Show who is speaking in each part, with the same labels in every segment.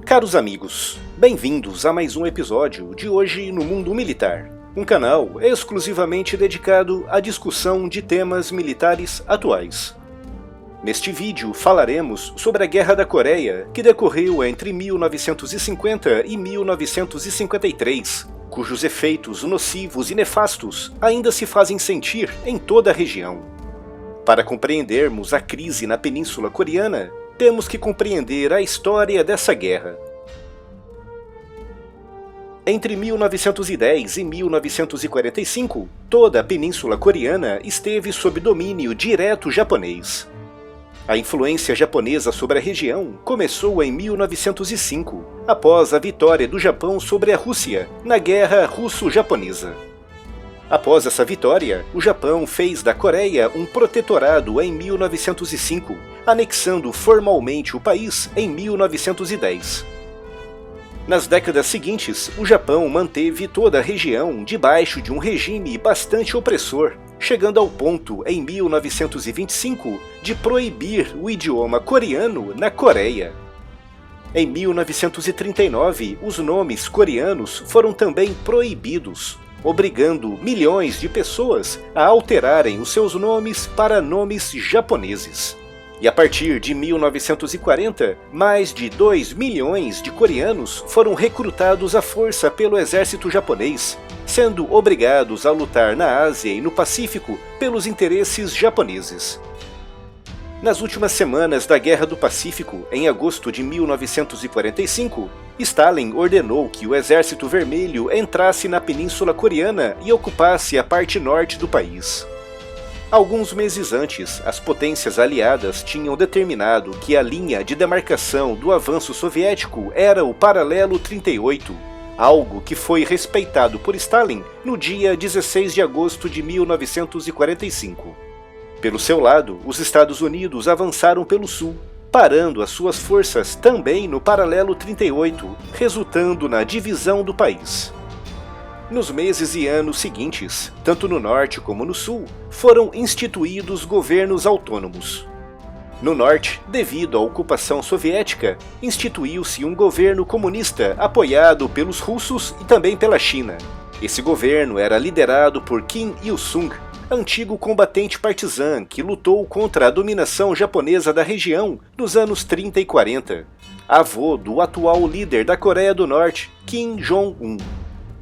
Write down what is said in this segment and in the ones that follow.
Speaker 1: Caros amigos, bem-vindos a mais um episódio de Hoje no Mundo Militar, um canal exclusivamente dedicado à discussão de temas militares atuais. Neste vídeo falaremos sobre a Guerra da Coreia, que decorreu entre 1950 e 1953, cujos efeitos nocivos e nefastos ainda se fazem sentir em toda a região. Para compreendermos a crise na Península Coreana, temos que compreender a história dessa guerra. Entre 1910 e 1945, toda a Península Coreana esteve sob domínio direto japonês. A influência japonesa sobre a região começou em 1905, após a vitória do Japão sobre a Rússia na Guerra Russo-Japonesa. Após essa vitória, o Japão fez da Coreia um protetorado em 1905, anexando formalmente o país em 1910. Nas décadas seguintes, o Japão manteve toda a região debaixo de um regime bastante opressor, chegando ao ponto, em 1925, de proibir o idioma coreano na Coreia. Em 1939, os nomes coreanos foram também proibidos, obrigando milhões de pessoas a alterarem os seus nomes para nomes japoneses. E a partir de 1940, mais de 2 milhões de coreanos foram recrutados à força pelo exército japonês, sendo obrigados a lutar na Ásia e no Pacífico pelos interesses japoneses. Nas últimas semanas da Guerra do Pacífico, em agosto de 1945, Stalin ordenou que o Exército Vermelho entrasse na Península Coreana e ocupasse a parte norte do país. Alguns meses antes, as potências aliadas tinham determinado que a linha de demarcação do avanço soviético era o Paralelo 38, algo que foi respeitado por Stalin no dia 16 de agosto de 1945. Pelo seu lado, os Estados Unidos avançaram pelo sul, parando as suas forças também no Paralelo 38, resultando na divisão do país. Nos meses e anos seguintes, tanto no norte como no sul, foram instituídos governos autônomos. No norte, devido à ocupação soviética, instituiu-se um governo comunista apoiado pelos russos e também pela China. Esse governo era liderado por Kim Il-sung, antigo combatente partizan que lutou contra a dominação japonesa da região nos anos 30 e 40, avô do atual líder da Coreia do Norte, Kim Jong-un.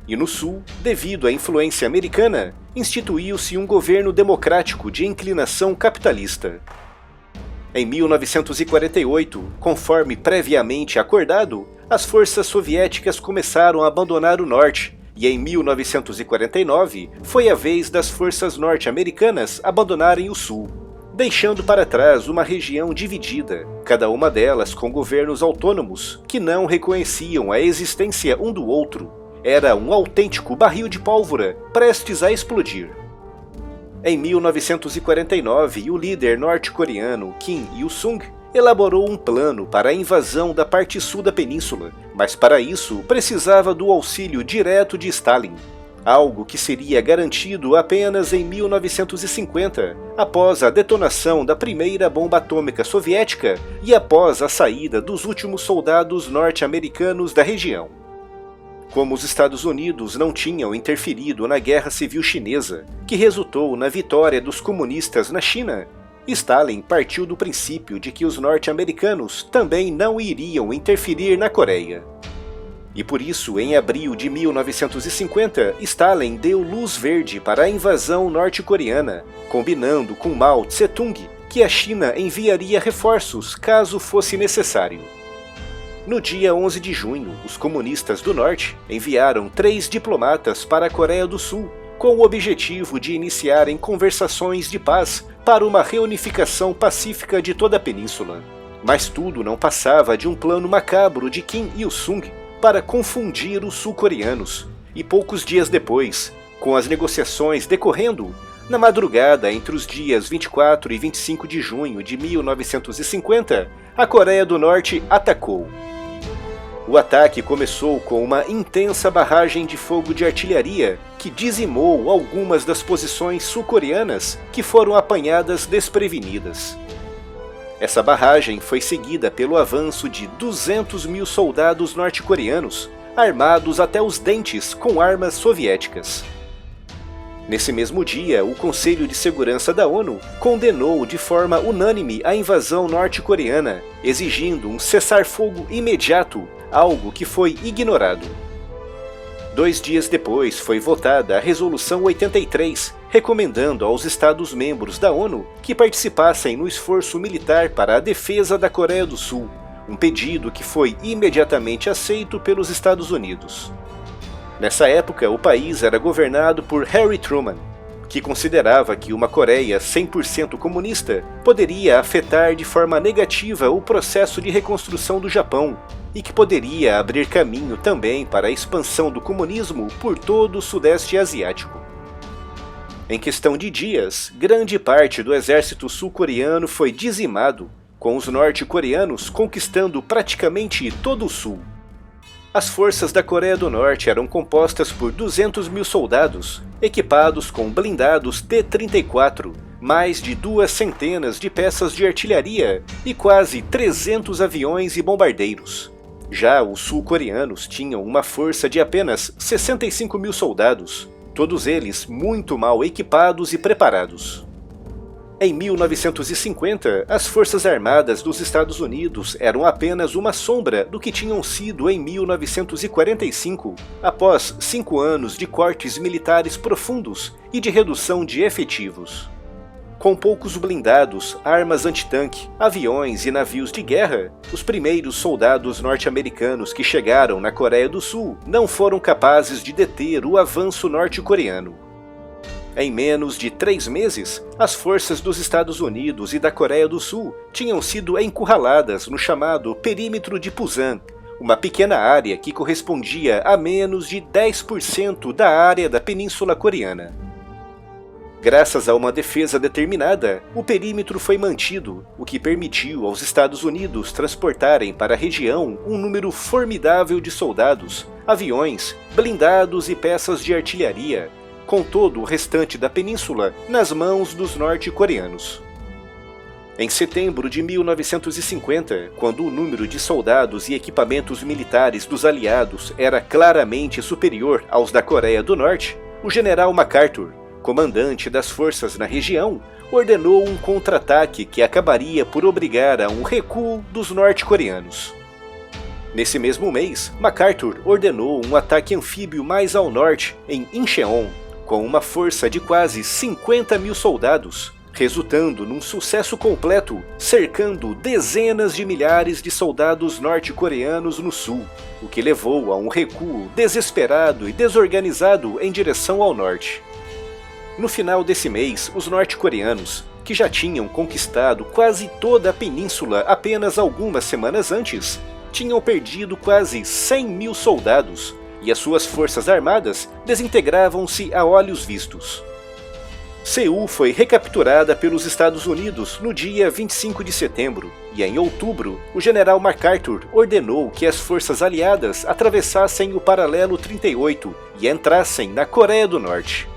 Speaker 1: E no sul, devido à influência americana, instituiu-se um governo democrático de inclinação capitalista. Em 1948, conforme previamente acordado, as forças soviéticas começaram a abandonar o norte, e em 1949 foi a vez das forças norte-americanas abandonarem o sul, deixando para trás uma região dividida, cada uma delas com governos autônomos que não reconheciam a existência um do outro. Era um autêntico barril de pólvora, prestes a explodir. Em 1949, o líder norte-coreano Kim Il-sung elaborou um plano para a invasão da parte sul da península, mas para isso precisava do auxílio direto de Stalin, algo que seria garantido apenas em 1950, após a detonação da primeira bomba atômica soviética e após a saída dos últimos soldados norte-americanos da região. Como os Estados Unidos não tinham interferido na Guerra Civil Chinesa, que resultou na vitória dos comunistas na China, Stalin partiu do princípio de que os norte-americanos também não iriam interferir na Coreia. E por isso, em abril de 1950, Stalin deu luz verde para a invasão norte-coreana, combinando com Mao Tse-tung que a China enviaria reforços caso fosse necessário. No dia 11 de junho, os comunistas do Norte enviaram 3 diplomatas para a Coreia do Sul, com o objetivo de iniciarem conversações de paz para uma reunificação pacífica de toda a península. Mas tudo não passava de um plano macabro de Kim Il-sung para confundir os sul-coreanos, e poucos dias depois, com as negociações decorrendo, na madrugada entre os dias 24 e 25 de junho de 1950, a Coreia do Norte atacou. O ataque começou com uma intensa barragem de fogo de artilharia que dizimou algumas das posições sul-coreanas que foram apanhadas desprevenidas. Essa barragem foi seguida pelo avanço de 200 mil soldados norte-coreanos, armados até os dentes com armas soviéticas. Nesse mesmo dia, o Conselho de Segurança da ONU condenou de forma unânime a invasão norte-coreana, exigindo um cessar-fogo imediato, algo que foi ignorado. 2 dias depois foi votada a Resolução 83, recomendando aos Estados-membros da ONU que participassem no esforço militar para a defesa da Coreia do Sul, um pedido que foi imediatamente aceito pelos Estados Unidos. Nessa época, o país era governado por Harry Truman, que considerava que uma Coreia 100% comunista poderia afetar de forma negativa o processo de reconstrução do Japão e que poderia abrir caminho também para a expansão do comunismo por todo o Sudeste Asiático. Em questão de dias, grande parte do exército sul-coreano foi dizimado, com os norte-coreanos conquistando praticamente todo o sul. As forças da Coreia do Norte eram compostas por 200 mil soldados, equipados com blindados T-34, mais de 2 centenas de peças de artilharia e quase 300 aviões e bombardeiros. Já os sul-coreanos tinham uma força de apenas 65 mil soldados, todos eles muito mal equipados e preparados. Em 1950, as Forças Armadas dos Estados Unidos eram apenas uma sombra do que tinham sido em 1945, após 5 anos de cortes militares profundos e de redução de efetivos. Com poucos blindados, armas antitanque, aviões e navios de guerra, os primeiros soldados norte-americanos que chegaram na Coreia do Sul não foram capazes de deter o avanço norte-coreano. Em menos de 3 meses, as forças dos Estados Unidos e da Coreia do Sul tinham sido encurraladas no chamado Perímetro de Pusan, uma pequena área que correspondia a menos de 10% da área da Península Coreana. Graças a uma defesa determinada, o perímetro foi mantido, o que permitiu aos Estados Unidos transportarem para a região um número formidável de soldados, aviões, blindados e peças de artilharia, com todo o restante da península nas mãos dos norte-coreanos. Em setembro de 1950, quando o número de soldados e equipamentos militares dos aliados era claramente superior aos da Coreia do Norte, o general MacArthur, comandante das forças na região, ordenou um contra-ataque que acabaria por obrigar a um recuo dos norte-coreanos. Nesse mesmo mês, MacArthur ordenou um ataque anfíbio mais ao norte, em Incheon, com uma força de quase 50 mil soldados, resultando num sucesso completo, cercando dezenas de milhares de soldados norte-coreanos no sul, o que levou a um recuo desesperado e desorganizado em direção ao norte. No final desse mês, os norte-coreanos, que já tinham conquistado quase toda a península apenas algumas semanas antes, tinham perdido quase 100 mil soldados, e as suas forças armadas desintegravam-se a olhos vistos. Seul foi recapturada pelos Estados Unidos no dia 25 de setembro, e em outubro, o general MacArthur ordenou que as forças aliadas atravessassem o paralelo 38 e entrassem na Coreia do Norte.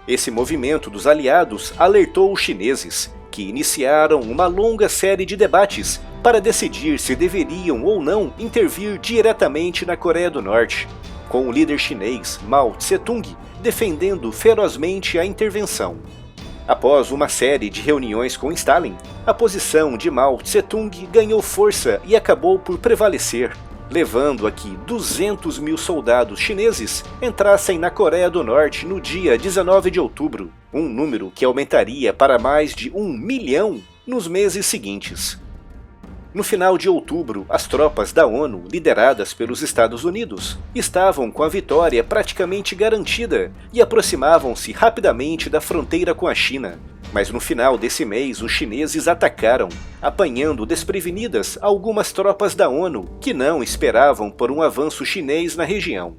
Speaker 1: Esse movimento dos aliados alertou os chineses, que iniciaram uma longa série de debates para decidir se deveriam ou não intervir diretamente na Coreia do Norte, com o líder chinês Mao Tse-tung defendendo ferozmente a intervenção. Após uma série de reuniões com Stalin, a posição de Mao Tse-tung ganhou força e acabou por prevalecer, levando a que 200 mil soldados chineses entrassem na Coreia do Norte no dia 19 de outubro, um número que aumentaria para mais de 1 milhão nos meses seguintes. No final de outubro, as tropas da ONU, lideradas pelos Estados Unidos, estavam com a vitória praticamente garantida e aproximavam-se rapidamente da fronteira com a China. Mas no final desse mês, os chineses atacaram, apanhando desprevenidas algumas tropas da ONU que não esperavam por um avanço chinês na região.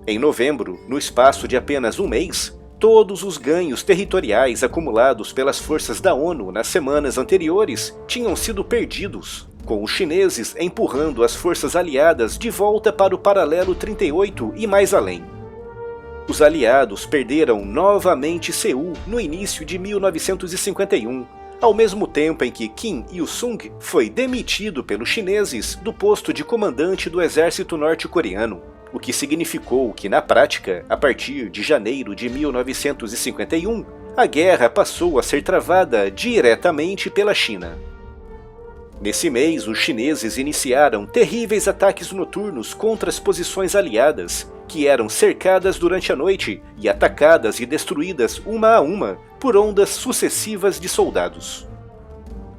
Speaker 1: Em novembro, no espaço de apenas um mês, todos os ganhos territoriais acumulados pelas forças da ONU nas semanas anteriores tinham sido perdidos, com os chineses empurrando as forças aliadas de volta para o paralelo 38 e mais além. Os aliados perderam novamente Seul no início de 1951, ao mesmo tempo em que Kim Il-sung foi demitido pelos chineses do posto de comandante do exército norte-coreano, o que significou que, na prática, a partir de janeiro de 1951, a guerra passou a ser travada diretamente pela China. Nesse mês, os chineses iniciaram terríveis ataques noturnos contra as posições aliadas, que eram cercadas durante a noite e atacadas e destruídas uma a uma por ondas sucessivas de soldados.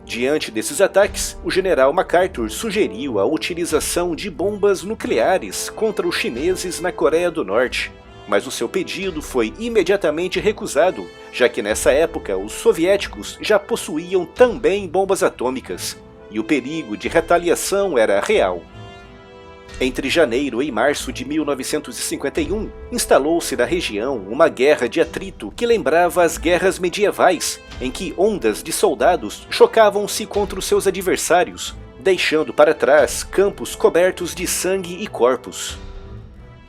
Speaker 1: Diante desses ataques, o general MacArthur sugeriu a utilização de bombas nucleares contra os chineses na Coreia do Norte, mas o seu pedido foi imediatamente recusado, já que nessa época os soviéticos já possuíam também bombas atômicas, e o perigo de retaliação era real. Entre janeiro e março de 1951, instalou-se na região uma guerra de atrito que lembrava as guerras medievais, em que ondas de soldados chocavam-se contra os seus adversários, deixando para trás campos cobertos de sangue e corpos.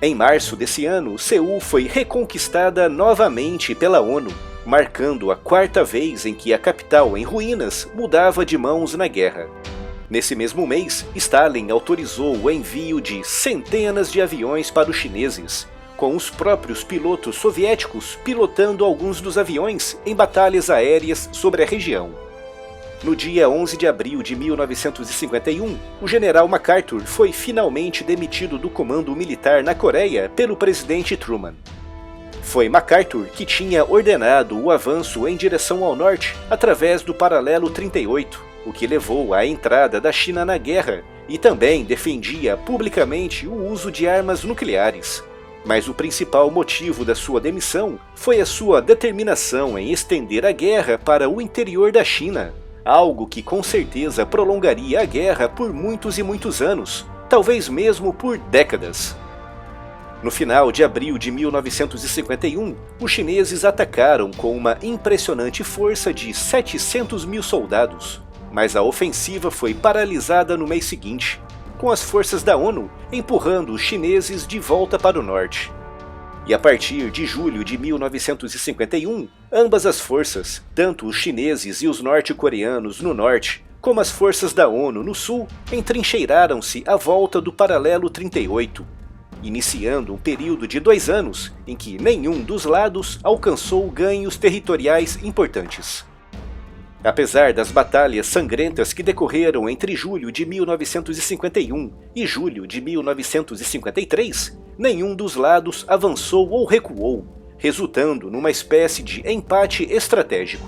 Speaker 1: Em março desse ano, Seul foi reconquistada novamente pela ONU, marcando a quarta vez em que a capital em ruínas mudava de mãos na guerra. Nesse mesmo mês, Stalin autorizou o envio de centenas de aviões para os chineses, com os próprios pilotos soviéticos pilotando alguns dos aviões em batalhas aéreas sobre a região. No dia 11 de abril de 1951, o general MacArthur foi finalmente demitido do comando militar na Coreia pelo presidente Truman. Foi MacArthur que tinha ordenado o avanço em direção ao norte através do paralelo 38, o que levou à entrada da China na guerra, e também defendia publicamente o uso de armas nucleares. Mas o principal motivo da sua demissão foi a sua determinação em estender a guerra para o interior da China, algo que com certeza prolongaria a guerra por muitos e muitos anos, talvez mesmo por décadas. No final de abril de 1951, os chineses atacaram com uma impressionante força de 700 mil soldados, mas a ofensiva foi paralisada no mês seguinte, com as forças da ONU empurrando os chineses de volta para o norte. E a partir de julho de 1951, ambas as forças, tanto os chineses e os norte-coreanos no norte, como as forças da ONU no sul, entrincheiraram-se à volta do paralelo 38, iniciando um período de 2 anos em que nenhum dos lados alcançou ganhos territoriais importantes. Apesar das batalhas sangrentas que decorreram entre julho de 1951 e julho de 1953, nenhum dos lados avançou ou recuou, resultando numa espécie de empate estratégico.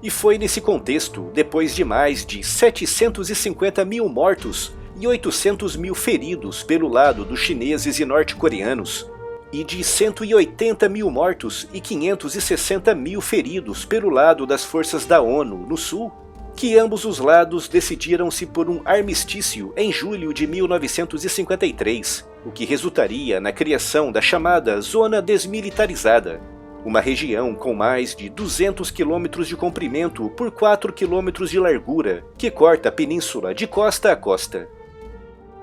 Speaker 1: E foi nesse contexto, depois de mais de 750 mil mortos e 800 mil feridos pelo lado dos chineses e norte-coreanos, e de 180 mil mortos e 560 mil feridos pelo lado das forças da ONU no sul, que ambos os lados decidiram-se por um armistício em julho de 1953, o que resultaria na criação da chamada Zona Desmilitarizada, uma região com mais de 200 km de comprimento por 4 km de largura, que corta a península de costa a costa.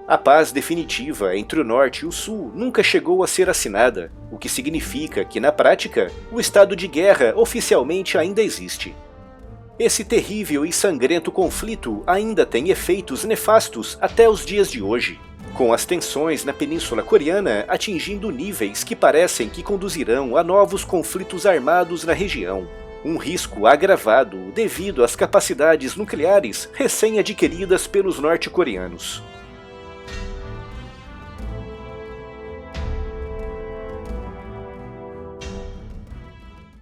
Speaker 1: A paz definitiva entre o norte e o sul nunca chegou a ser assinada, o que significa que, na prática, o estado de guerra oficialmente ainda existe. Esse terrível e sangrento conflito ainda tem efeitos nefastos até os dias de hoje, com as tensões na Península Coreana atingindo níveis que parecem que conduzirão a novos conflitos armados na região, um risco agravado devido às capacidades nucleares recém-adquiridas pelos norte-coreanos.